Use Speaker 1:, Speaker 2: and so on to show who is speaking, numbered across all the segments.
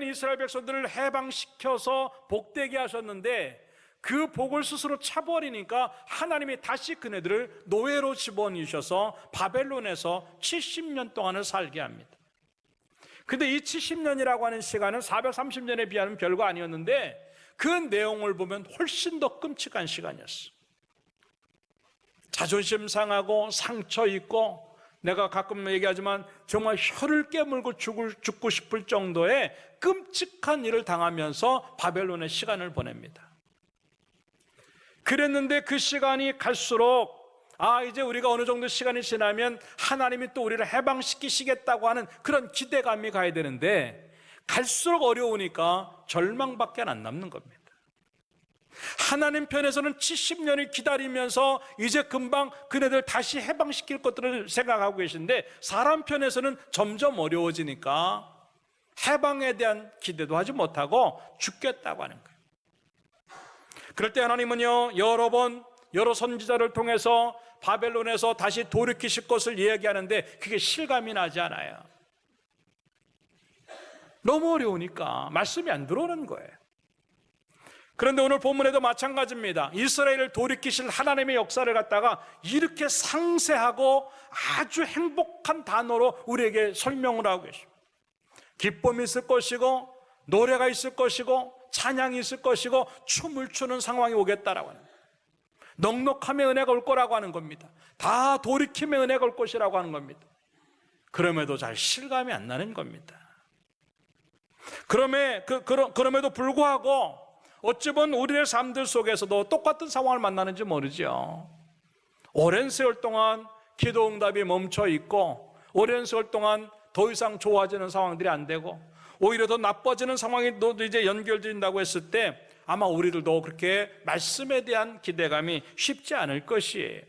Speaker 1: 그때는 이스라엘 백성들을 해방시켜서 복되게 하셨는데 그 복을 스스로 차버리니까 하나님이 다시 그네들을 노예로 집어넣으셔서 바벨론에서 70년 동안을 살게 합니다. 근데 이 70년이라고 하는 시간은 430년에 비하면 별거 아니었는데 그 내용을 보면 훨씬 더 끔찍한 시간이었어. 자존심 상하고 상처 있고, 내가 가끔 얘기하지만 정말 혀를 깨물고 죽고 싶을 정도의 끔찍한 일을 당하면서 바벨론의 시간을 보냅니다. 그랬는데 그 시간이 갈수록 이제 우리가 어느 정도 시간이 지나면 하나님이 또 우리를 해방시키시겠다고 하는 그런 기대감이 가야 되는데 갈수록 어려우니까 절망밖에 안 남는 겁니다. 하나님 편에서는 70년을 기다리면서 이제 금방 그네들 다시 해방시킬 것들을 생각하고 계신데 사람 편에서는 점점 어려워지니까 해방에 대한 기대도 하지 못하고 죽겠다고 하는 거예요. 그럴 때 하나님은요, 여러 선지자를 통해서 바벨론에서 다시 돌이키실 것을 이야기하는데 그게 실감이 나지 않아요. 너무 어려우니까 말씀이 안 들어오는 거예요. 그런데 오늘 본문에도 마찬가지입니다. 이스라엘을 돌이키실 하나님의 역사를 갖다가 이렇게 상세하고 아주 행복한 단어로 우리에게 설명을 하고 계십니다. 기쁨이 있을 것이고 노래가 있을 것이고 찬양이 있을 것이고 춤을 추는 상황이 오겠다라고 하는 거예요. 넉넉함의 은혜가 올 거라고 하는 겁니다. 다 돌이킴의 은혜가 올 것이라고 하는 겁니다. 그럼에도 잘 실감이 안 나는 겁니다. 그럼에도 불구하고 어찌 보면 우리의 삶들 속에서도 똑같은 상황을 만나는지 모르죠. 오랜 세월 동안 기도 응답이 멈춰 있고 오랜 세월 동안 더 이상 좋아지는 상황들이 안 되고 오히려 더 나빠지는 상황이 또 이제 연결된다고 했을 때 아마 우리들도 그렇게 말씀에 대한 기대감이 쉽지 않을 것이에요.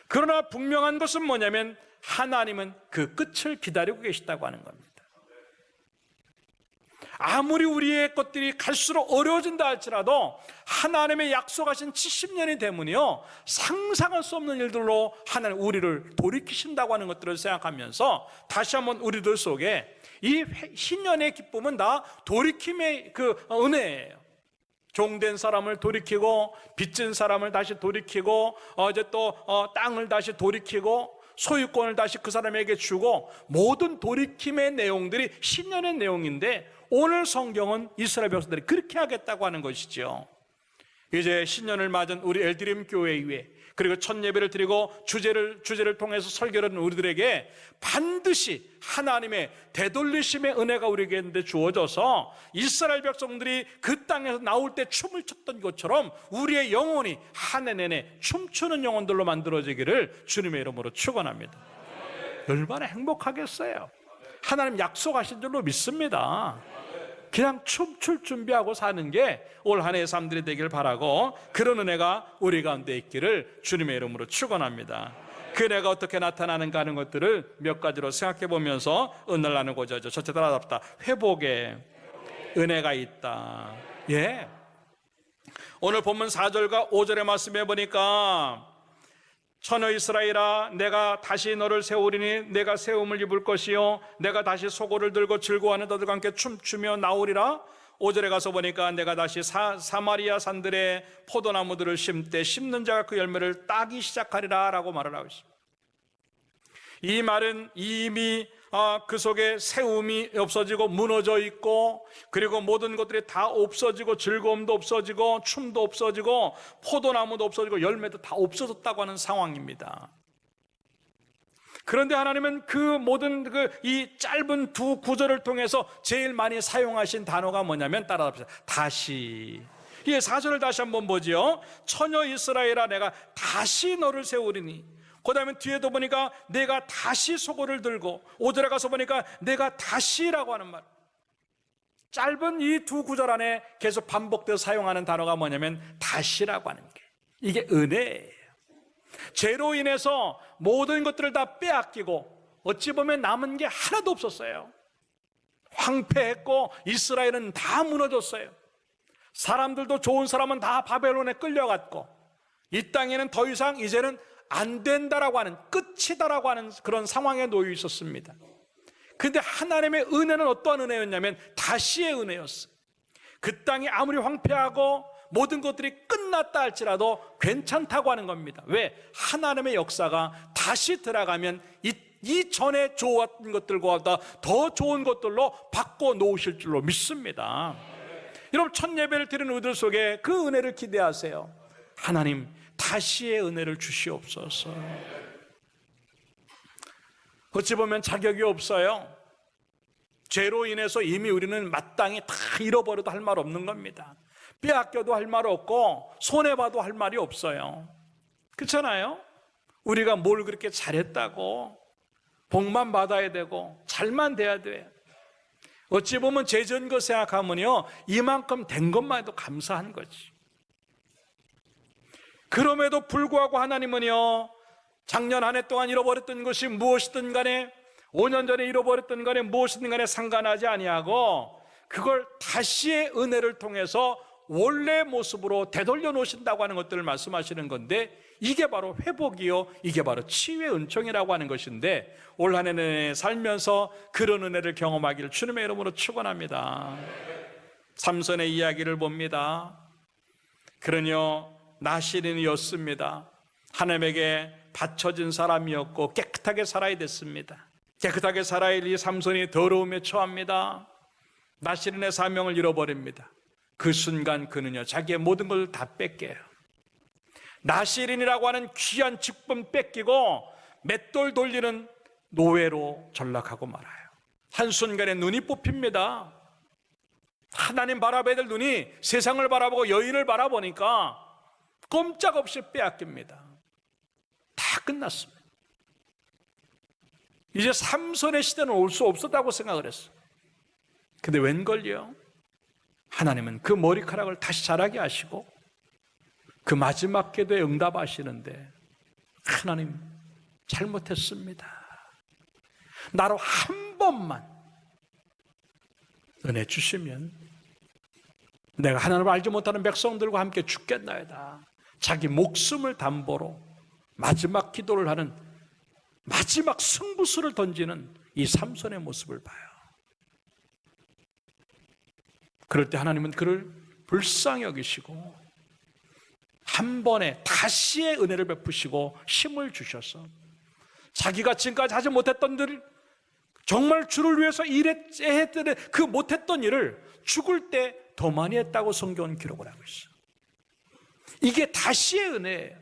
Speaker 1: 그러나 분명한 것은 뭐냐면 하나님은 그 끝을 기다리고 계시다고 하는 겁니다. 아무리 우리의 것들이 갈수록 어려워진다 할지라도 하나님의 약속하신 70년이 되면요 상상할 수 없는 일들로 하나님 우리를 돌이키신다고 하는 것들을 생각하면서 다시 한번 우리들 속에 이 신년의 기쁨은 다 돌이킴의 그 은혜예요. 종된 사람을 돌이키고 빚진 사람을 다시 돌이키고 이제 또 땅을 다시 돌이키고 소유권을 다시 그 사람에게 주고 모든 돌이킴의 내용들이 신년의 내용인데 오늘 성경은 이스라엘 백성들이 그렇게 하겠다고 하는 것이죠. 이제 신년을 맞은 우리 엘드림 교회 위에 그리고 첫 예배를 드리고 주제를 통해서 설교를 하는 우리들에게 반드시 하나님의 되돌리심의 은혜가 우리에게 주어져서 이스라엘 백성들이 그 땅에서 나올 때 춤을 췄던 것처럼 우리의 영혼이 한 해 내내 춤추는 영혼들로 만들어지기를 주님의 이름으로 축원합니다. 얼마나 행복하겠어요. 하나님 약속하신 줄로 믿습니다. 그냥 춤출 준비하고 사는 게 올 한 해의 삶들이 되길 바라고 그런 은혜가 우리 가운데 있기를 주님의 이름으로 축원합니다. 그 은혜가 어떻게 나타나는가 하는 것들을 몇 가지로 생각해 보면서 은혜를 나누고자 하죠. 첫째 따라잡다. 회복에 은혜가 있다. 예. 오늘 본문 4절과 5절의 말씀해 보니까 처녀 이스라엘아 내가 다시 너를 세우리니 내가 세움을 입을 것이요 내가 다시 소고를 들고 즐거워하는 너들과 함께 춤추며 나오리라. 5절에 가서 보니까 내가 다시 사마리아 산들의 포도나무들을 심되 심는 자가 그 열매를 따기 시작하리라 라고 말을 하고 있습니다. 이 말은 이미 그 속에 세움이 없어지고 무너져 있고 그리고 모든 것들이 다 없어지고 즐거움도 없어지고 춤도 없어지고 포도나무도 없어지고 열매도 다 없어졌다고 하는 상황입니다. 그런데 하나님은 그 모든 이 짧은 두 구절을 통해서 제일 많이 사용하신 단어가 뭐냐면 따라합시다. 다시. 이 4절을 다시 한번 보지요. 처녀 이스라엘아 내가 다시 너를 세우리니. 그 다음에 뒤에도 보니까 내가 다시 소고를 들고 5절에 가서 보니까 내가 다시라고 하는 말. 짧은 이 두 구절 안에 계속 반복돼서 사용하는 단어가 뭐냐면 다시라고 하는 게 이게 은혜예요. 죄로 인해서 모든 것들을 다 빼앗기고 어찌 보면 남은 게 하나도 없었어요. 황폐했고 이스라엘은 다 무너졌어요. 사람들도 좋은 사람은 다 바벨론에 끌려갔고 이 땅에는 더 이상 이제는 안 된다라고 하는 끝이다라고 하는 그런 상황에 놓여 있었습니다. 근데 하나님의 은혜는 어떠한 은혜였냐면 다시의 은혜였어요. 그 땅이 아무리 황폐하고 모든 것들이 끝났다 할지라도 괜찮다고 하는 겁니다. 왜? 하나님의 역사가 다시 들어가면 이전에 좋았던 것들보다 더 좋은 것들로 바꿔 놓으실 줄로 믿습니다. 여러분, 첫 예배를 드리는 우리들 속에 그 은혜를 기대하세요. 하나님, 다시의 은혜를 주시옵소서. 어찌 보면 자격이 없어요. 죄로 인해서 이미 우리는 마땅히 다 잃어버려도 할 말 없는 겁니다. 빼앗겨도 할 말 없고 손해봐도 할 말이 없어요. 그렇잖아요? 우리가 뭘 그렇게 잘했다고 복만 받아야 되고 잘만 돼야 돼. 어찌 보면 죄 지은 거 생각하면요, 이만큼 된 것만 해도 감사한 거지. 그럼에도 불구하고 하나님은요, 작년 한 해 동안 잃어버렸던 것이 무엇이든 간에, 5년 전에 잃어버렸던 간에 무엇이든 간에 상관하지 아니하고 그걸 다시의 은혜를 통해서 원래 모습으로 되돌려 놓으신다고 하는 것들을 말씀하시는 건데, 이게 바로 회복이요, 이게 바로 치유의 은총이라고 하는 것인데, 올 한 해는 살면서 그런 은혜를 경험하기를 주님의 이름으로 축원합니다. 삼손의 이야기를 봅니다. 그러니요, 나시린이었습니다. 하나님에게 바쳐진 사람이었고 깨끗하게 살아야 됐습니다. 깨끗하게 살아야 이 삼손이 더러움에 처합니다. 나시린의 사명을 잃어버립니다. 그 순간 그는요, 자기의 모든 걸 다 뺏겨요. 나시린이라고 하는 귀한 직분 뺏기고 맷돌 돌리는 노예로 전락하고 말아요. 한순간에 눈이 뽑힙니다. 하나님 바라봐야 될 눈이 세상을 바라보고 여인을 바라보니까 꼼짝없이 빼앗깁니다. 다 끝났습니다. 이제 삼손의 시대는 올 수 없었다고 생각을 했어요. 근데 웬걸요? 하나님은 그 머리카락을 다시 자라게 하시고 그 마지막 기도에 응답하시는데, 하나님 잘못했습니다. 나로 한 번만 은혜 주시면 내가 하나님을 알지 못하는 백성들과 함께 죽겠나이다. 자기 목숨을 담보로 마지막 기도를 하는, 마지막 승부수를 던지는 이 삼손의 모습을 봐요. 그럴 때 하나님은 그를 불쌍히 여기시고 한 번에 다시의 은혜를 베푸시고 힘을 주셔서 자기가 지금까지 하지 못했던 일, 정말 주를 위해서 일했던 그 못했던 일을 죽을 때 더 많이 했다고 성경은 기록을 하고 있어요. 이게 다시의 은혜예요.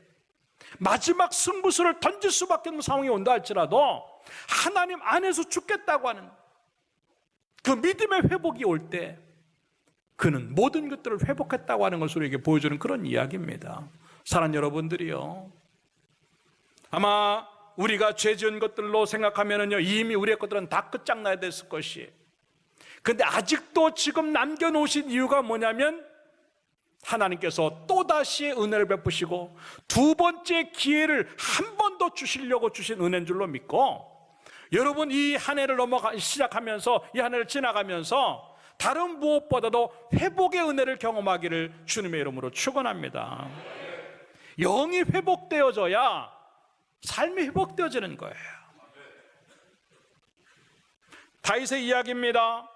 Speaker 1: 마지막 승부수를 던질 수밖에 없는 상황이 온다 할지라도 하나님 안에서 죽겠다고 하는 그 믿음의 회복이 올 때 그는 모든 것들을 회복했다고 하는 것을 우리에게 보여주는 그런 이야기입니다. 사랑하는 여러분들이요, 아마 우리가 죄 지은 것들로 생각하면은요, 이미 우리의 것들은 다 끝장나야 됐을 것이. 근데 아직도 지금 남겨놓으신 이유가 뭐냐면, 하나님께서 또다시 은혜를 베푸시고 두 번째 기회를 한 번 더 주시려고 주신 은혜인 줄로 믿고, 여러분 이 한 해를 시작하면서, 이 한 해를 지나가면서 다른 무엇보다도 회복의 은혜를 경험하기를 주님의 이름으로 축원합니다. 영이 회복되어져야 삶이 회복되어지는 거예요. 다윗의 이야기입니다.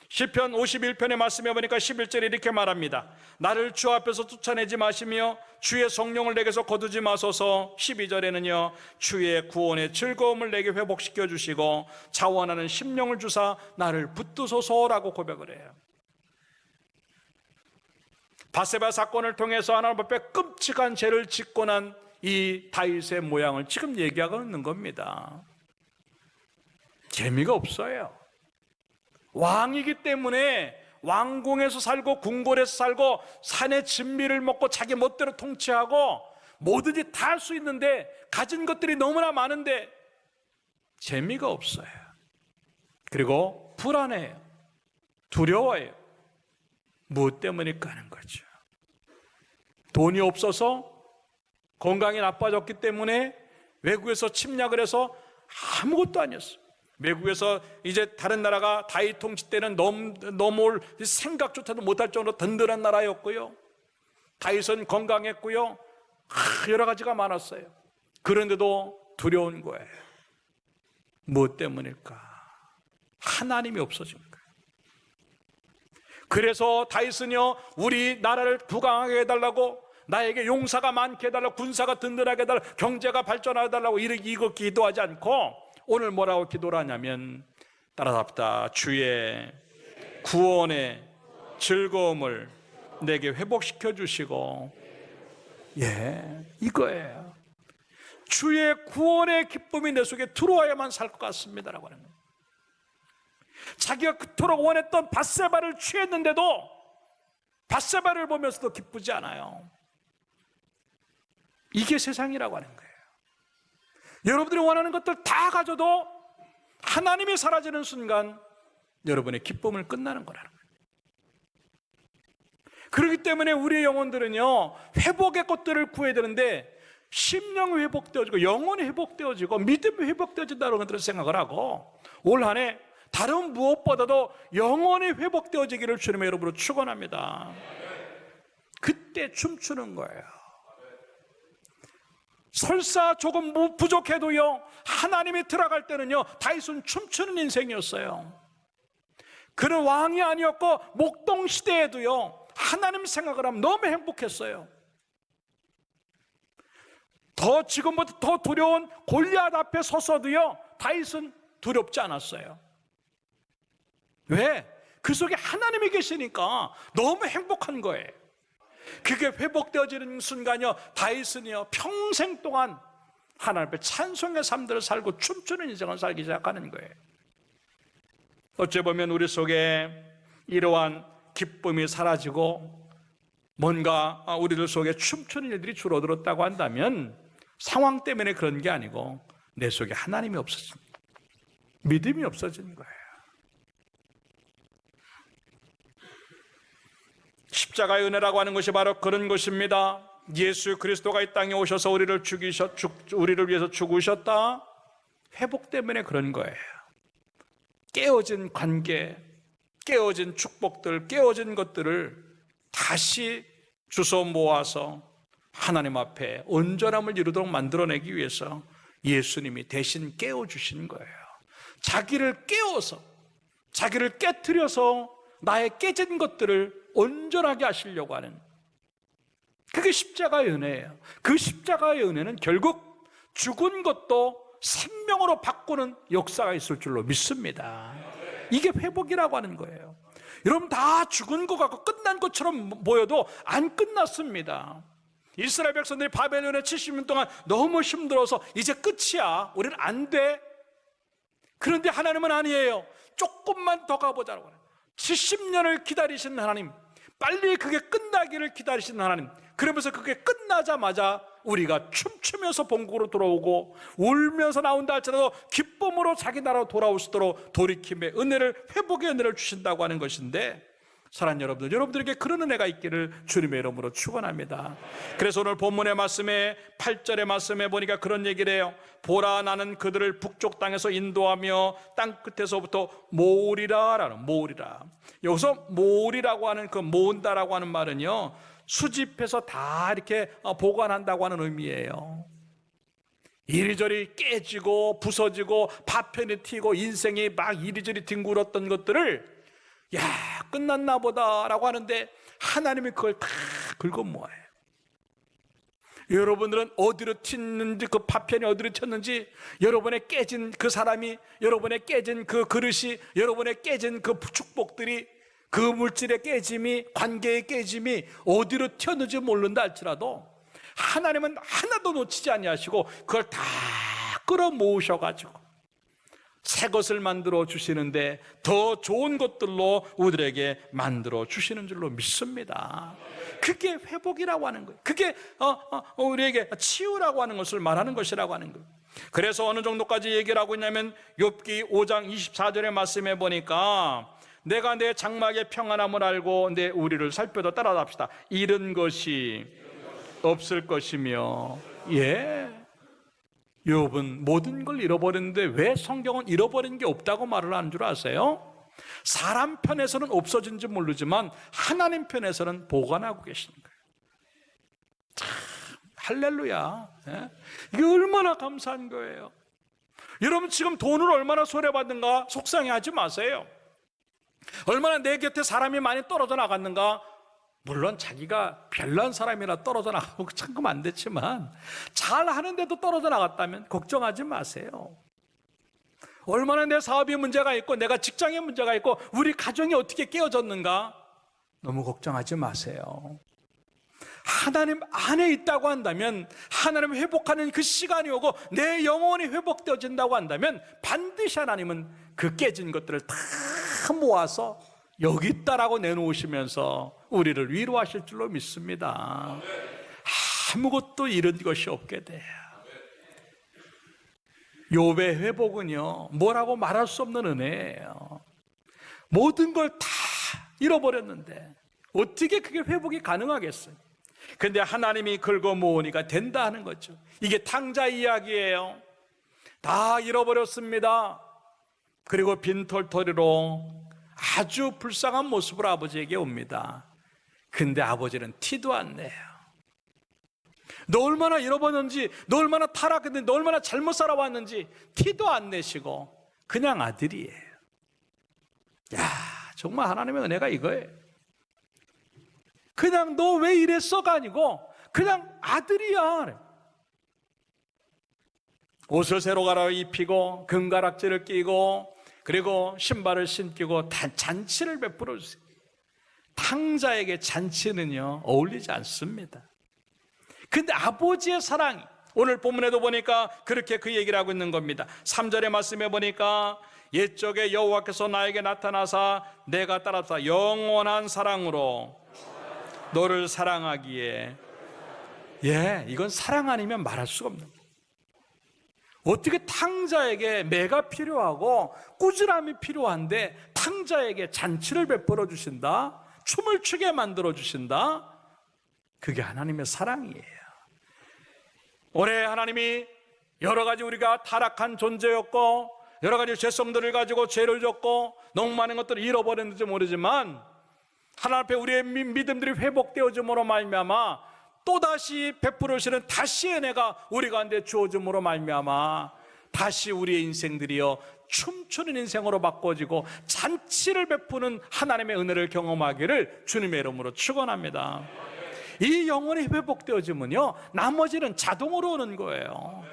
Speaker 1: 시편 51편의 말씀에 보니까 11절에 이렇게 말합니다. 나를 주 앞에서 쫓아내지 마시며 주의 성령을 내게서 거두지 마소서. 12절에는요, 주의 구원의 즐거움을 내게 회복시켜 주시고 자원하는 심령을 주사 나를 붙드소서라고 고백을 해요. 바세바 사건을 통해서 하나님 앞에 끔찍한 죄를 짓고 난 이 다윗의 모양을 지금 얘기하고 있는 겁니다. 재미가 없어요. 왕이기 때문에 왕궁에서 살고 궁궐에서 살고 산의 진미를 먹고 자기 멋대로 통치하고 뭐든지 다 할 수 있는데, 가진 것들이 너무나 많은데 재미가 없어요. 그리고 불안해요. 두려워해요. 무엇 때문일까 하는 거죠. 돈이 없어서, 건강이 나빠졌기 때문에 외국에서 침략을 해서 아무것도 아니었어요. 외국에서 이제 다른 나라가 다윗 통치 때는 넘어올 생각조차도 못할 정도로 든든한 나라였고요, 다윗은 건강했고요, 여러 가지가 많았어요. 그런데도 두려운 거예요. 무엇 때문일까? 하나님이 없어진 거예요. 그래서 다윗은요, 우리 나라를 부강하게 해달라고, 나에게 용사가 많게 해달라고, 군사가 든든하게 해달라고, 경제가 발전하게 해달라고 이거 기도하지 않고 오늘 뭐라고 기도를 하냐면, 따라합시다. 주의 구원의 즐거움을 내게 회복시켜 주시고, 이거예요. 주의 구원의 기쁨이 내 속에 들어와야만 살 것 같습니다라고 하는 거예요. 자기가 그토록 원했던 밧세바를 취했는데도 밧세바를 보면서도 기쁘지 않아요. 이게 세상이라고 하는 거예요. 여러분들이 원하는 것들 다 가져도 하나님이 사라지는 순간 여러분의 기쁨을 끝나는 거라는 거예요. 그렇기 때문에 우리의 영혼들은요, 회복의 것들을 구해야 되는데 심령이 회복되어지고 영혼이 회복되어지고 믿음이 회복되어진다는 것들을 생각을 하고, 올 한 해 다른 무엇보다도 영혼이 회복되어지기를 주님의 이름으로 축원합니다. 그때 춤추는 거예요. 설사 조금 부족해도요, 하나님이 들어갈 때는요, 다윗은 춤추는 인생이었어요. 그는 왕이 아니었고 목동 시대에도요, 하나님 생각을 하면 너무 행복했어요. 지금보다 더 두려운 골리앗 앞에 서서도요, 다윗은 두렵지 않았어요. 왜? 그 속에 하나님이 계시니까 너무 행복한 거예요. 그게 회복되어지는 순간이요, 다윗은요, 평생 동안 하나님 앞에 찬송의 삶들을 살고 춤추는 인생을 살기 시작하는 거예요. 어찌 보면 우리 속에 이러한 기쁨이 사라지고 뭔가 우리들 속에 춤추는 일들이 줄어들었다고 한다면 상황 때문에 그런 게 아니고 내 속에 하나님이 없어진, 믿음이 없어진 거예요. 십자가의 은혜라고 하는 것이 바로 그런 것입니다. 예수 그리스도가 이 땅에 오셔서 우리를 위해서 죽으셨다. 회복 때문에 그런 거예요. 깨어진 관계, 깨어진 축복들, 깨어진 것들을 다시 주워 모아서 하나님 앞에 온전함을 이루도록 만들어내기 위해서 예수님이 대신 깨워주신 거예요. 자기를 깨워서, 자기를 깨트려서 나의 깨진 것들을 온전하게 하시려고 하는, 그게 십자가의 은혜예요. 그 십자가의 은혜는 결국 죽은 것도 생명으로 바꾸는 역사가 있을 줄로 믿습니다. 이게 회복이라고 하는 거예요. 여러분, 다 죽은 것 같고 끝난 것처럼 보여도 안 끝났습니다. 이스라엘 백성들이 바벨론에 70년 동안 너무 힘들어서 이제 끝이야, 우리는 안 돼. 그런데 하나님은 아니에요. 조금만 더 가보자고 해요. 70년을 기다리신 하나님, 빨리 그게 끝나기를 기다리신 하나님, 그러면서 그게 끝나자마자 우리가 춤추면서 본국으로 돌아오고 울면서 나온다 할지라도 기쁨으로 자기 나라로 돌아올 수 있도록 돌이킴의 은혜를, 회복의 은혜를 주신다고 하는 것인데, 사랑하는 여러분들, 여러분들에게 그런 은혜가 있기를 주님의 이름으로 축원합니다. 그래서 오늘 본문의 말씀에 8절의 말씀에 보니까 그런 얘기를 해요. 보라, 나는 그들을 북쪽 땅에서 인도하며 땅 끝에서부터 모으리라 라는, 모으리라. 여기서 모으리라고 하는, 그 모은다라고 하는 말은요, 수집해서 다 이렇게 보관한다고 하는 의미예요. 이리저리 깨지고 부서지고 파편이 튀고 인생이 막 이리저리 뒹굴었던 것들을 끝났나 보다라고 하는데, 하나님이 그걸 다 긁어 모아요. 여러분들은 어디로 튀는지, 그 파편이 어디로 튀었는지, 여러분의 깨진 그 사람이, 여러분의 깨진 그 그릇이, 여러분의 깨진 그 축복들이, 그 물질의 깨짐이, 관계의 깨짐이 어디로 튀었는지 모른다 할지라도 하나님은 하나도 놓치지 아니하시고 그걸 다 끌어모으셔가지고 새 것을 만들어 주시는데 더 좋은 것들로 우리에게 만들어 주시는 줄로 믿습니다. 그게 회복이라고 하는 거예요. 그게 우리에게 치유라고 하는 것을 말하는 것이라고 하는 거예요. 그래서 어느 정도까지 얘기를 하고 있냐면, 욥기 5장 24절의 말씀에 보니까 내가 내 장막의 평안함을 알고 내 우리를 살펴도 따라합시다. 잃은 것이 없을 것이며. 욥은 모든 걸 잃어버렸는데 왜 성경은 잃어버린 게 없다고 말을 하는 줄 아세요? 사람 편에서는 없어진지 모르지만 하나님 편에서는 보관하고 계시는 거예요. 참 할렐루야. 이게 얼마나 감사한 거예요. 여러분 지금 돈을 얼마나 손해받는가 속상해하지 마세요. 얼마나 내 곁에 사람이 많이 떨어져 나갔는가. 물론 자기가 별난 사람이라 떨어져 나가고 참금 안 됐지만 잘하는데도 떨어져 나갔다면 걱정하지 마세요. 얼마나 내 사업에 문제가 있고 내가 직장에 문제가 있고 우리 가정이 어떻게 깨어졌는가 너무 걱정하지 마세요. 하나님 안에 있다고 한다면, 하나님 회복하는 그 시간이 오고 내 영혼이 회복되어진다고 한다면 반드시 하나님은 그 깨진 것들을 다 모아서 여기 있다라고 내놓으시면서 우리를 위로하실 줄로 믿습니다. 아무것도 잃은 것이 없게 돼요. 욥의 회복은요, 뭐라고 말할 수 없는 은혜예요. 모든 걸 다 잃어버렸는데 어떻게 그게 회복이 가능하겠어요? 근데 하나님이 긁어 모으니까 된다 하는 거죠. 이게 탕자 이야기예요. 다 잃어버렸습니다. 그리고 빈털터리로 아주 불쌍한 모습으로 아버지에게 옵니다. 근데 아버지는 티도 안 내요. 너 얼마나 잃어버렸는지, 너 얼마나 타락했는지, 너 얼마나 잘못 살아왔는지 티도 안 내시고 그냥 아들이에요. 야, 정말 하나님의 은혜가 이거예요. 그냥 너 왜 이랬어가 아니고 그냥 아들이야. 옷을 새로 갈아 입히고 금가락지를 끼고 그리고 신발을 신기고 잔치를 베풀어 주세요. 탕자에게 잔치는요 어울리지 않습니다. 근데 아버지의 사랑이 오늘 본문에도 보니까 그렇게 그 얘기를 하고 있는 겁니다. 3절의 말씀에 보니까 옛적에 여호와께서 나에게 나타나사 내가 따라서 영원한 사랑으로 너를 사랑하기에, 이건 사랑 아니면 말할 수가 없는 거예요. 어떻게 탕자에게 매가 필요하고 꾸지람이 필요한데 탕자에게 잔치를 베풀어 주신다? 춤을 추게 만들어 주신다? 그게 하나님의 사랑이에요. 올해 하나님이 여러 가지 우리가 타락한 존재였고 여러 가지 죄성들을 가지고 죄를 졌고 너무 많은 것들을 잃어버렸는지 모르지만 하나님 앞에 우리의 믿음들이 회복되어짐으로 말미암아 또다시 베풀으시는 다시의 은혜가 우리 가운데 주어짐으로 말미암아 다시 우리의 인생들이여 춤추는 인생으로 바꿔지고 잔치를 베푸는 하나님의 은혜를 경험하기를 주님의 이름으로 축원합니다. 이 영혼이 회복되어지면요 나머지는 자동으로 오는 거예요.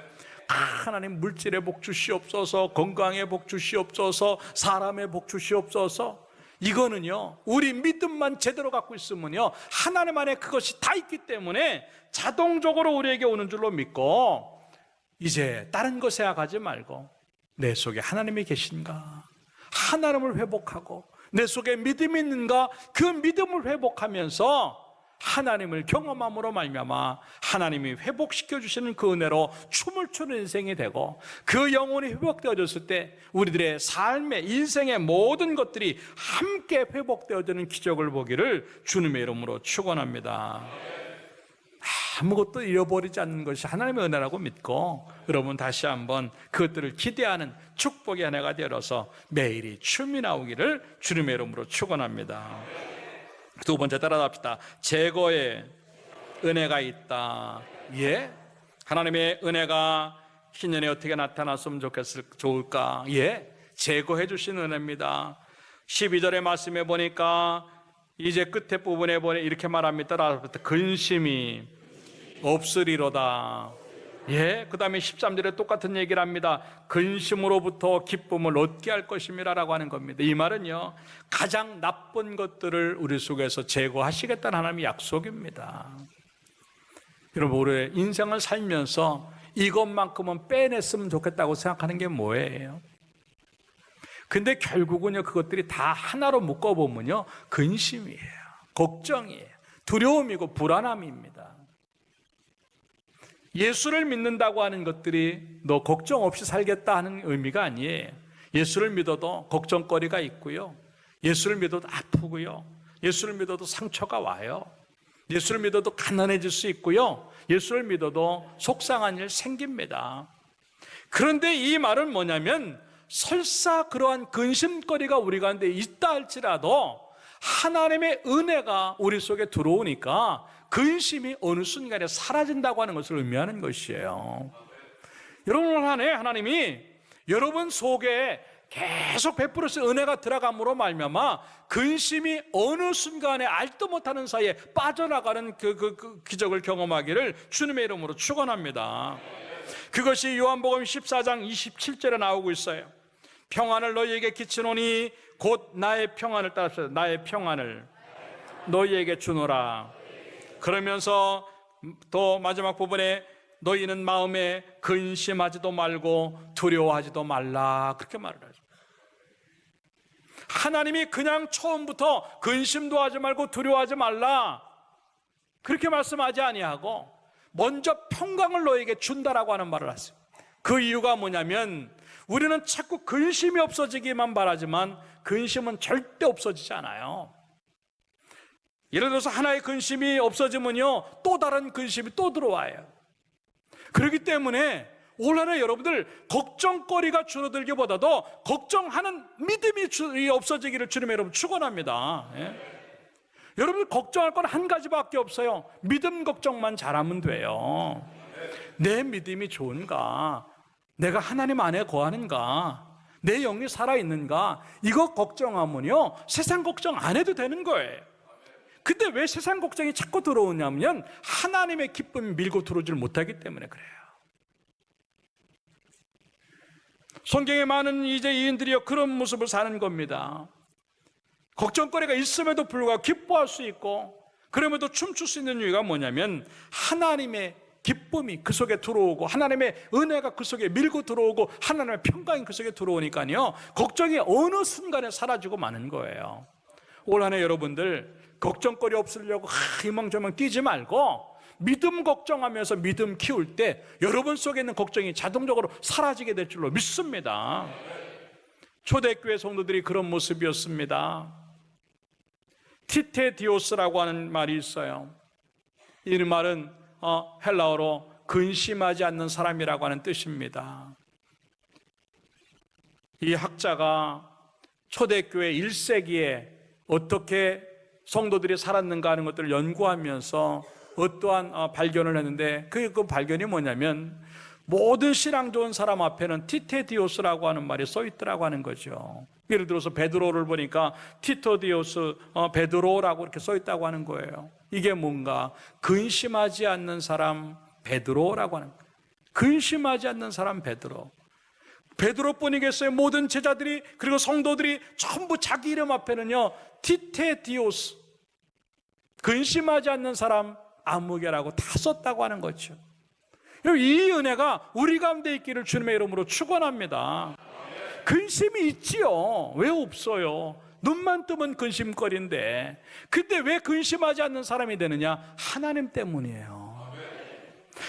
Speaker 1: 하나님 물질의 복 주시옵소서, 건강의 복 주시옵소서, 사람의 복 주시옵소서. 이거는요 우리 믿음만 제대로 갖고 있으면요 하나님 안에 그것이 다 있기 때문에 자동적으로 우리에게 오는 줄로 믿고 이제 다른 것 생각하지 말고 내 속에 하나님이 계신가, 하나님을 회복하고 내 속에 믿음이 있는가, 그 믿음을 회복하면서 하나님을 경험함으로 말미암아 하나님이 회복시켜 주시는 그 은혜로 춤을 추는 인생이 되고 그 영혼이 회복되어졌을 때 우리들의 삶의 인생의 모든 것들이 함께 회복되어지는 기적을 보기를 주님의 이름으로 축원합니다. 아무것도 잃어버리지 않는 것이 하나님의 은혜라고 믿고 여러분 다시 한번 그것들을 기대하는 축복의 한 해가 되어서 매일이 춤이 나오기를 주님의 이름으로 축원합니다. 두 번째 따라합시다. 제거의 은혜가 있다. 하나님의 은혜가 신년에 어떻게 나타났으면 좋을까? 제거해 주신 은혜입니다. 12절의 말씀에 보니까 이제 끝에 부분에 보니 이렇게 말합니다. 근심이 없으리로다. 그 다음에 13절에 똑같은 얘기를 합니다. 근심으로부터 기쁨을 얻게 할 것임이라 라고 하는 겁니다. 이 말은요 가장 나쁜 것들을 우리 속에서 제거하시겠다는 하나님의 약속입니다. 여러분 우리 인생을 살면서 이것만큼은 빼냈으면 좋겠다고 생각하는 게 뭐예요? 근데 결국은요 그것들이 다 하나로 묶어보면요 근심이에요, 걱정이에요, 두려움이고 불안함입니다. 예수를 믿는다고 하는 것들이 너 걱정 없이 살겠다 하는 의미가 아니에요. 예수를 믿어도 걱정거리가 있고요, 예수를 믿어도 아프고요, 예수를 믿어도 상처가 와요, 예수를 믿어도 가난해질 수 있고요, 예수를 믿어도 속상한 일 생깁니다. 그런데 이 말은 뭐냐면 설사 그러한 근심거리가 우리 가운데 있다 할지라도 하나님의 은혜가 우리 속에 들어오니까 근심이 어느 순간에 사라진다고 하는 것을 의미하는 것이에요. 여러분 올 한 해 하나님이 여러분 속에 계속 베풀어서 은혜가 들어감으로 말미암아 근심이 어느 순간에 알도 못하는 사이에 빠져나가는 그 기적을 경험하기를 주님의 이름으로 축원합니다. 그것이 요한복음 14장 27절에 나오고 있어요. 평안을 너희에게 끼치노니 곧 나의 평안을 따라서 나의 평안을 너희에게 주노라. 그러면서 또 마지막 부분에 너희는 마음에 근심하지도 말고 두려워하지도 말라, 그렇게 말을 하죠. 하나님이 그냥 처음부터 근심도 하지 말고 두려워하지 말라 그렇게 말씀하지 아니하고 먼저 평강을 너에게 준다라고 하는 말을 하세요. 그 이유가 뭐냐면 우리는 자꾸 근심이 없어지기만 바라지만 근심은 절대 없어지지 않아요. 예를 들어서 하나의 근심이 없어지면요 또 다른 근심이 또 들어와요. 그렇기 때문에 올 한해 여러분들 걱정거리가 줄어들기보다도 걱정하는 믿음이 없어지기를 주님의 여러분 축원합니다. 여러분 걱정할 건 한 가지밖에 없어요. 믿음 걱정만 잘하면 돼요. 내 믿음이 좋은가? 내가 하나님 안에 거하는가? 내 영이 살아있는가? 이거 걱정하면요 세상 걱정 안 해도 되는 거예요. 근데 왜 세상 걱정이 자꾸 들어오냐면 하나님의 기쁨이 밀고 들어오질 못하기 때문에 그래요. 성경에 많은 이제인들이요 그런 모습을 사는 겁니다. 걱정거리가 있음에도 불구하고 기뻐할 수 있고 그럼에도 춤출 수 있는 이유가 뭐냐면 하나님의 기쁨이 그 속에 들어오고 하나님의 은혜가 그 속에 밀고 들어오고 하나님의 평강이 그 속에 들어오니까요 걱정이 어느 순간에 사라지고 마는 거예요. 올 한해 여러분들 걱정거리 없으려고 희망저망 뛰지 말고 믿음 걱정하면서 믿음 키울 때 여러분 속에 있는 걱정이 자동적으로 사라지게 될 줄로 믿습니다. 초대교회 성도들이 그런 모습이었습니다. 티테디오스라고 하는 말이 있어요. 이 말은 헬라어로 근심하지 않는 사람이라고 하는 뜻입니다. 이 학자가 초대교회 1세기에 어떻게 성도들이 살았는가 하는 것들을 연구하면서 어떠한 발견을 했는데 그 발견이 뭐냐면 모든 신앙 좋은 사람 앞에는 티테디오스라고 하는 말이 써 있더라고 하는 거죠. 예를 들어서 베드로를 보니까 티토디오스 베드로라고 이렇게 써 있다고 하는 거예요. 이게 뭔가 근심하지 않는 사람 베드로라고 하는 거예요. 근심하지 않는 사람 베드로. 베드로뿐이겠어요? 모든 제자들이 그리고 성도들이 전부 자기 이름 앞에는요 티테디오스 근심하지 않는 사람 아무개라고 다 썼다고 하는 거죠. 이 은혜가 우리 가운데 있기를 주님의 이름으로 축원합니다. 근심이 있지요. 왜 없어요? 눈만 뜨면 근심거리인데 근데 왜 근심하지 않는 사람이 되느냐? 하나님 때문이에요.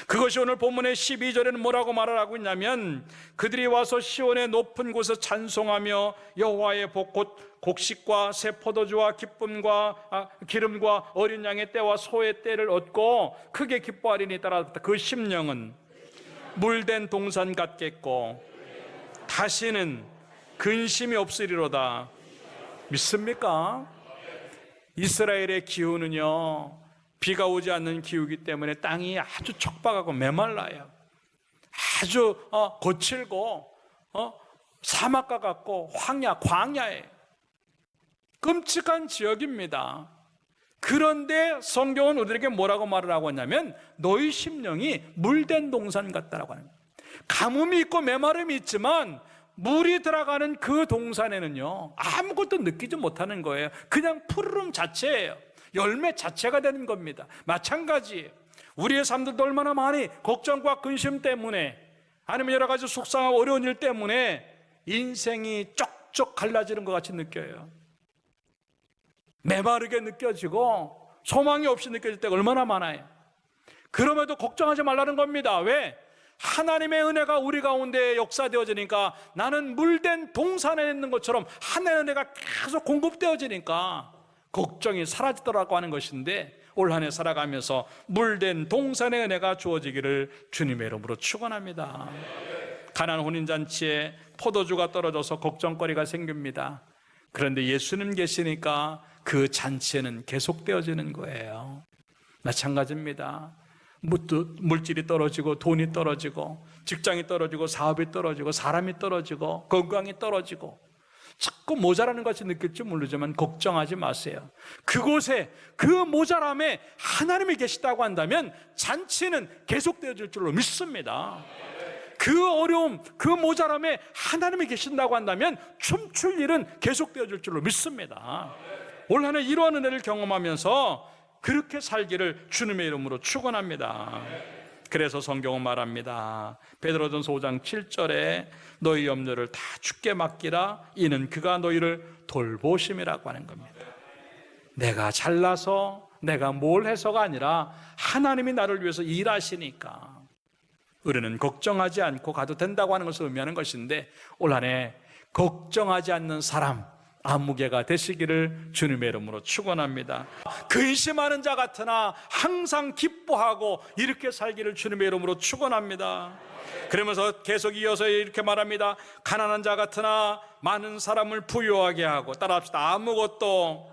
Speaker 1: 그것이 오늘 본문의 12절에는 뭐라고 말을 하고 있냐면 그들이 와서 시온의 높은 곳에서 찬송하며 여호와의 복 곧 곡식과 새 포도주와 기쁨과 기름과 어린 양의 떼와 소의 떼를 얻고 크게 기뻐하리니 따라 그 심령은 물된 동산 같겠고 다시는 근심이 없으리로다. 믿습니까? 이스라엘의 기후는요 비가 오지 않는 기후이기 때문에 땅이 아주 척박하고 메말라요. 아주 거칠고 사막과 같고 광야에 끔찍한 지역입니다. 그런데 성경은 우리에게 뭐라고 말을 하고 있냐면 너희 심령이 물된 동산 같다라고 하는 거예요. 가뭄이 있고 메마름이 있지만 물이 들어가는 그 동산에는요 아무것도 느끼지 못하는 거예요. 그냥 푸르름 자체예요. 열매 자체가 되는 겁니다. 마찬가지예요. 우리의 삶들도 얼마나 많이 걱정과 근심 때문에 아니면 여러 가지 속상하고 어려운 일 때문에 인생이 쪽쪽 갈라지는 것 같이 느껴요. 메마르게 느껴지고 소망이 없이 느껴질 때가 얼마나 많아요. 그럼에도 걱정하지 말라는 겁니다. 왜? 하나님의 은혜가 우리 가운데 역사되어지니까 나는 물된 동산에 있는 것처럼 하나님의 은혜가 계속 공급되어지니까 걱정이 사라지더라고 하는 것인데 올 한 해 살아가면서 물된 동산의 은혜가 주어지기를 주님의 이름으로 축원합니다. 가나안 혼인잔치에 포도주가 떨어져서 걱정거리가 생깁니다. 그런데 예수님 계시니까 그 잔치에는 계속되어지는 거예요. 마찬가지입니다. 물질이 떨어지고 돈이 떨어지고 직장이 떨어지고 사업이 떨어지고 사람이 떨어지고 건강이 떨어지고 자꾸 모자라는 것이 느낄지 모르지만 걱정하지 마세요. 그곳에 그 모자람에 하나님이 계시다고 한다면 잔치는 계속되어질 줄로 믿습니다. 그 어려움, 그 모자람에 하나님이 계신다고 한다면 춤출 일은 계속되어질 줄로 믿습니다. 올 한 해 이러한 은혜를 경험하면서 그렇게 살기를 주님의 이름으로 축원합니다. 그래서 성경은 말합니다. 베드로전서 5장 7절에 너희 염려를 다 주께 맡기라 이는 그가 너희를 돌보심이라고 하는 겁니다. 내가 잘나서 내가 뭘 해서가 아니라 하나님이 나를 위해서 일하시니까 우리는 걱정하지 않고 가도 된다고 하는 것을 의미하는 것인데 올 한 해 걱정하지 않는 사람 아무개가 되시기를 주님의 이름으로 축원합니다. 근심하는 자 같으나 항상 기뻐하고 이렇게 살기를 주님의 이름으로 축원합니다. 그러면서 계속 이어서 이렇게 말합니다. 가난한 자 같으나 많은 사람을 부유하게 하고 따라합시다. 아무것도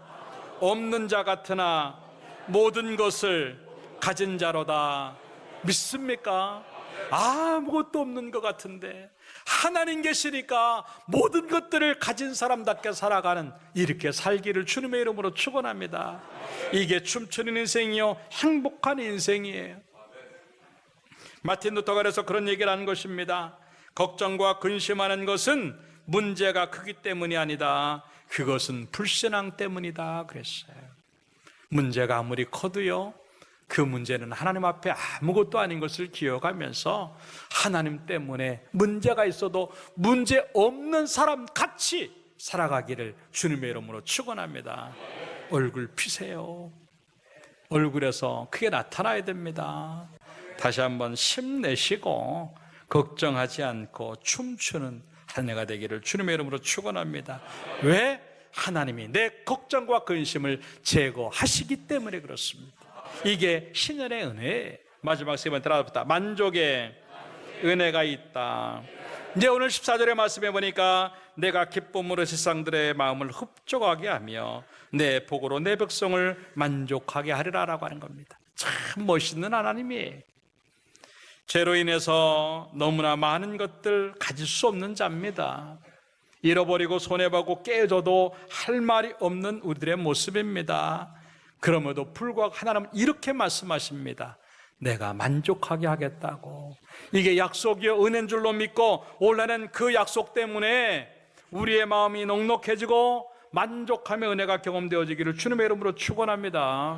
Speaker 1: 없는 자 같으나 모든 것을 가진 자로다. 믿습니까? 아무것도 없는 것 같은데 하나님 계시니까 모든 것들을 가진 사람답게 살아가는 이렇게 살기를 주님의 이름으로 축원합니다. 이게 춤추는 인생이요 행복한 인생이에요. 마틴 루터가 그래서 그런 얘기를 하는 것입니다. 걱정과 근심하는 것은 문제가 크기 때문이 아니다. 그것은 불신앙 때문이다 그랬어요. 문제가 아무리 커도요 그 문제는 하나님 앞에 아무것도 아닌 것을 기억하면서 하나님 때문에 문제가 있어도 문제 없는 사람 같이 살아가기를 주님의 이름으로 축원합니다. 얼굴 피세요. 얼굴에서 크게 나타나야 됩니다. 다시 한번 힘내시고 걱정하지 않고 춤추는 한 해가 되기를 주님의 이름으로 축원합니다. 왜? 하나님이 내 걱정과 근심을 제거하시기 때문에 그렇습니다. 이게 신연의 은혜. 마지막 세 번 따라붙다. 만족의 은혜가 있다. 이제 오늘 14절의 말씀해 보니까 내가 기쁨으로 세상들의 마음을 흡족하게 하며 내 복으로 내 백성을 만족하게 하리라라고 하는 겁니다. 참 멋있는 하나님이에요. 죄로 인해서 너무나 많은 것들 가질 수 없는 자입니다. 잃어버리고 손해보고 깨져도 할 말이 없는 우리들의 모습입니다. 그럼에도 불구하고 하나님은 이렇게 말씀하십니다. 내가 만족하게 하겠다고. 이게 약속이요 은혜인 줄로 믿고 올해는 그 약속 때문에 우리의 마음이 넉넉해지고 만족하며 은혜가 경험되어지기를 주님의 이름으로 축원합니다.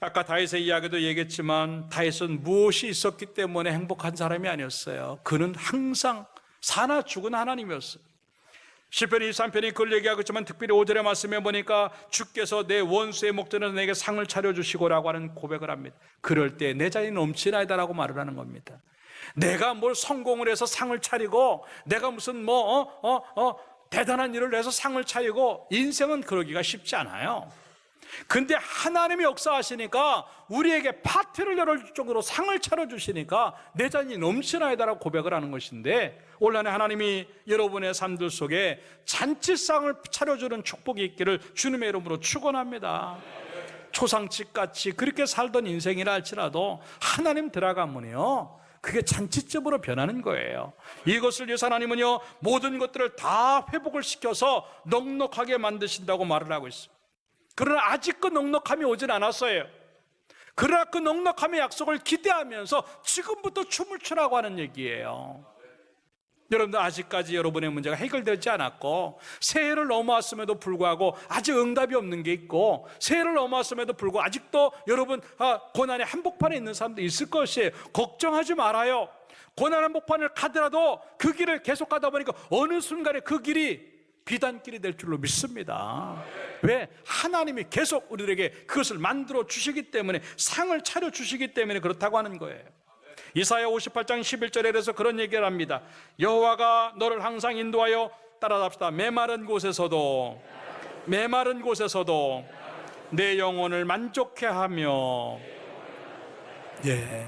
Speaker 1: 아까 다윗의 이야기도 얘기했지만 다윗은 무엇이 있었기 때문에 행복한 사람이 아니었어요. 그는 항상 사나 죽은 하나님이었어요. 시편 23편이 그걸 얘기하고 있지만 특별히 5절의 말씀에 보니까 주께서 내 원수의 목전에서 내게 상을 차려주시고라고 하는 고백을 합니다. 그럴 때 내 자신이 넘치나이다라고 말을 하는 겁니다. 내가 뭘 성공을 해서 상을 차리고 내가 무슨 대단한 일을 해서 상을 차리고 인생은 그러기가 쉽지 않아요. 근데 하나님이 역사하시니까 우리에게 파티를 열어줄 정도로 상을 차려주시니까 내 자신이 넘치나이다라고 고백을 하는 것인데 올 한 해 하나님이 여러분의 삶들 속에 잔치상을 차려주는 축복이 있기를 주님의 이름으로 축원합니다. 초상집같이 그렇게 살던 인생이라 할지라도 하나님 들어가면요 그게 잔치집으로 변하는 거예요. 이것을 위해서 하나님은요 모든 것들을 다 회복을 시켜서 넉넉하게 만드신다고 말을 하고 있습니다. 그러나 아직 그 넉넉함이 오진 않았어요. 그러나 그 넉넉함의 약속을 기대하면서 지금부터 춤을 추라고 하는 얘기예요. 여러분들 아직까지 여러분의 문제가 해결되지 않았고 새해를 넘어왔음에도 불구하고 아직 응답이 없는 게 있고 새해를 넘어왔음에도 불구하고 아직도 여러분 고난의 한복판에 있는 사람도 있을 것이에요. 걱정하지 말아요. 고난 한복판을 가더라도 그 길을 계속 가다 보니까 어느 순간에 그 길이 비단길이 될 줄로 믿습니다. 왜? 하나님이 계속 우리들에게 그것을 만들어 주시기 때문에 상을 차려 주시기 때문에 그렇다고 하는 거예요. 이사야 58장 11절에 그래서 그런 얘기를 합니다. 여호와가 너를 항상 인도하여 따라잡시다. 메마른 곳에서도 내 영혼을 만족해 하며. 예,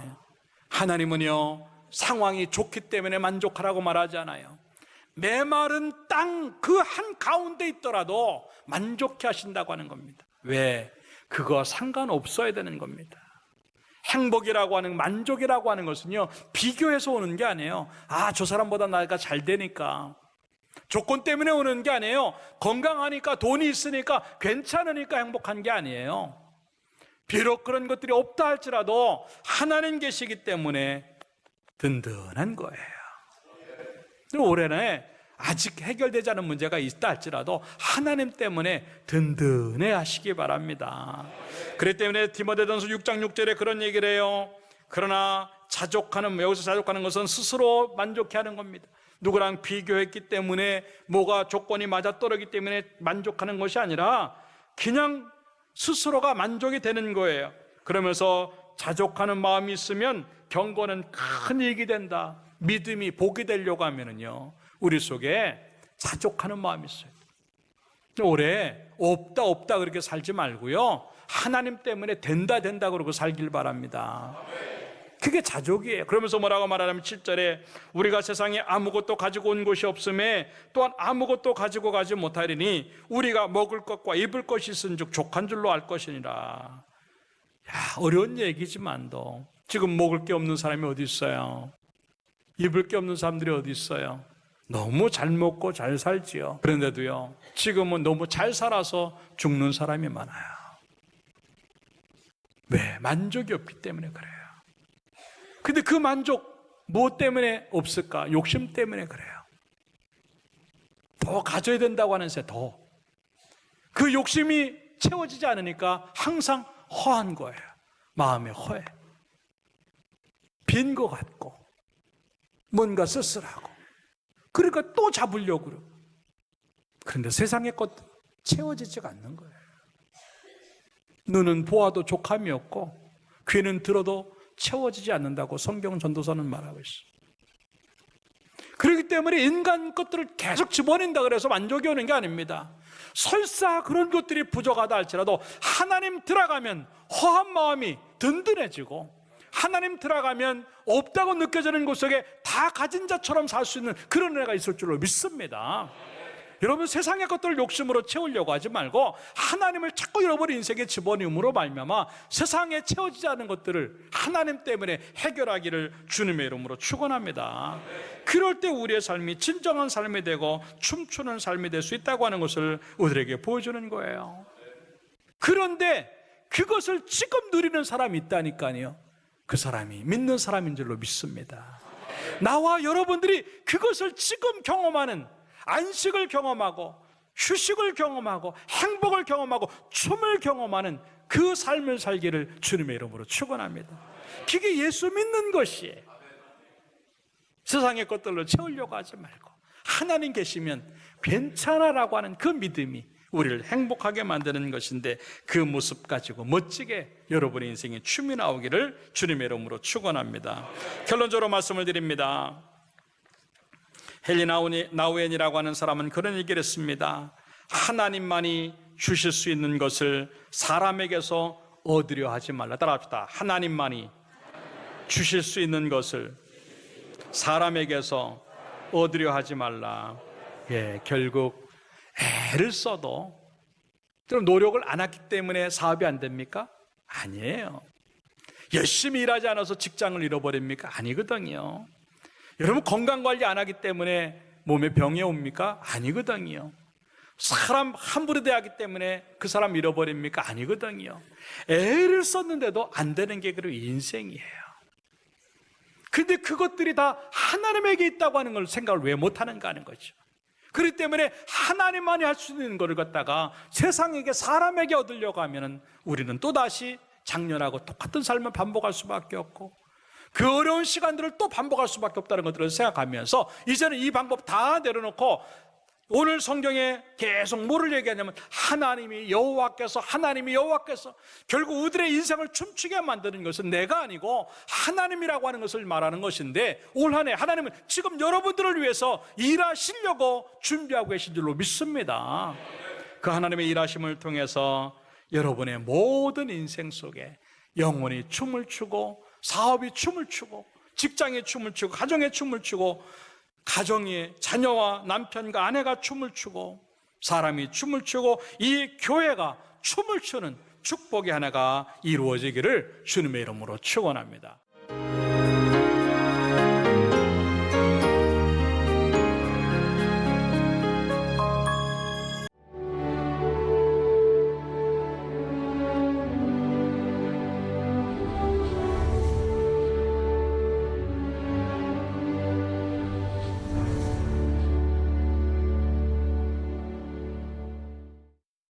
Speaker 1: 하나님은요 상황이 좋기 때문에 만족하라고 말하지 않아요. 메마른 땅 그 한가운데 있더라도 만족해 하신다고 하는 겁니다. 왜? 그거 상관없어야 되는 겁니다. 행복이라고 하는, 만족이라고 하는 것은요, 비교해서 오는 게 아니에요. 아, 저 사람보다 나가 잘 되니까. 조건 때문에 오는 게 아니에요. 건강하니까, 돈이 있으니까, 괜찮으니까 행복한 게 아니에요. 비록 그런 것들이 없다 할지라도 하나님 계시기 때문에 든든한 거예요. 올해는 아직 해결되지 않은 문제가 있다 할지라도 하나님 때문에 든든해 하시기 바랍니다. 그렇기 때문에 디모데전서 6장 6절에 그런 얘기를 해요. 그러나 자족하는, 여기서 자족하는 것은 스스로 만족해 하는 겁니다. 누구랑 비교했기 때문에, 뭐가 조건이 맞아떨어지기 때문에 만족하는 것이 아니라 그냥 스스로가 만족이 되는 거예요. 그러면서 자족하는 마음이 있으면 경고는 큰 이익이 된다. 믿음이 복이 되려고 하면은요, 우리 속에 자족하는 마음이 있어요. 올해 없다 그렇게 살지 말고요, 하나님 때문에 된다 그러고 살길 바랍니다. 그게 자족이에요. 그러면서 뭐라고 말하냐면 7절에 우리가 세상에 아무것도 가지고 온 것이 없음에 또한 아무것도 가지고 가지 못하리니 우리가 먹을 것과 입을 것이 있은즉 족한 줄로 알 것이니라. 야, 어려운 얘기지만도 지금 먹을 게 없는 사람이 어디 있어요? 입을 게 없는 사람들이 어디 있어요? 너무 잘 먹고 잘 살지요. 그런데도요, 지금은 너무 잘 살아서 죽는 사람이 많아요. 왜? 만족이 없기 때문에 그래요. 근데 그 만족 무엇 때문에 없을까? 욕심 때문에 그래요. 더 가져야 된다고 하는 새, 더. 그 욕심이 채워지지 않으니까 항상 허한 거예요. 마음에 허해. 빈 것 같고 뭔가 쓸쓸하고, 그러니까 또 잡으려고 그러고. 그런데 세상의 것 채워지지가 않는 거예요. 눈은 보아도 족함이 없고 귀는 들어도 채워지지 않는다고 성경 전도서는 말하고 있어요. 그렇기 때문에 인간 것들을 계속 집어낸다 그래서 만족이 오는 게 아닙니다. 설사 그런 것들이 부족하다 할지라도 하나님 들어가면 허한 마음이 든든해지고, 하나님 들어가면 없다고 느껴지는 곳 속에 다 가진 자처럼 살 수 있는 그런 은혜가 있을 줄로 믿습니다. 여러분, 세상의 것들을 욕심으로 채우려고 하지 말고 하나님을 자꾸 잃어버린 인생에 집어넣음으로 말미암아 세상에 채워지지 않은 것들을 하나님 때문에 해결하기를 주님의 이름으로 축원합니다. 그럴 때 우리의 삶이 진정한 삶이 되고 춤추는 삶이 될 수 있다고 하는 것을 우리에게 보여주는 거예요. 그런데 그것을 지금 누리는 사람이 있다니까요. 그 사람이 믿는 사람인 줄로 믿습니다. 나와 여러분들이 그것을 지금 경험하는, 안식을 경험하고 휴식을 경험하고 행복을 경험하고 춤을 경험하는 그 삶을 살기를 주님의 이름으로 축원합니다. 그게 예수 믿는 것이에요. 세상의 것들로 채우려고 하지 말고 하나님 계시면 괜찮아라고 하는 그 믿음이 우리를 행복하게 만드는 것인데, 그 모습 가지고 멋지게 여러분의 인생에 춤이 나오기를 주님의 이름으로 축원합니다. 결론적으로 말씀을 드립니다. 헨리 나우엔이라고 하는 사람은 그런 얘기를 했습니다. 하나님만이 주실 수 있는 것을 사람에게서 얻으려 하지 말라. 따라합시다. 하나님만이 주실 수 있는 것을 사람에게서 얻으려 하지 말라. 예, 결국 애를 써도, 그럼 노력을 안 했기 때문에 사업이 안 됩니까? 아니에요. 열심히 일하지 않아서 직장을 잃어버립니까? 아니거든요. 여러분, 건강관리 안 하기 때문에 몸에 병이 옵니까? 아니거든요. 사람 함부로 대하기 때문에 그 사람 잃어버립니까? 아니거든요. 애를 썼는데도 안 되는 게 그리고 인생이에요. 근데 그것들이 다 하나님에게 있다고 하는 걸 생각을 왜 못하는가 하는 거죠. 그렇기 때문에 하나님만이 할 수 있는 것을 갖다가 세상에게, 사람에게 얻으려고 하면 우리는 또다시 작년하고 똑같은 삶을 반복할 수밖에 없고, 그 어려운 시간들을 또 반복할 수밖에 없다는 것들을 생각하면서 이제는 이 방법 다 내려놓고 오늘 성경에 계속 뭐를 얘기하냐면 하나님이 여호와께서 결국 우리들의 인생을 춤추게 만드는 것은 내가 아니고 하나님이라고 하는 것을 말하는 것인데, 올 한 해 하나님은 지금 여러분들을 위해서 일하시려고 준비하고 계신 줄로 믿습니다. 그 하나님의 일하심을 통해서 여러분의 모든 인생 속에 영혼이 춤을 추고, 사업이 춤을 추고, 직장이 춤을 추고, 가정에 춤을 추고, 가정의 자녀와 남편과 아내가 춤을 추고, 사람이 춤을 추고, 이 교회가 춤을 추는 축복의 하나가 이루어지기를 주님의 이름으로 축원합니다.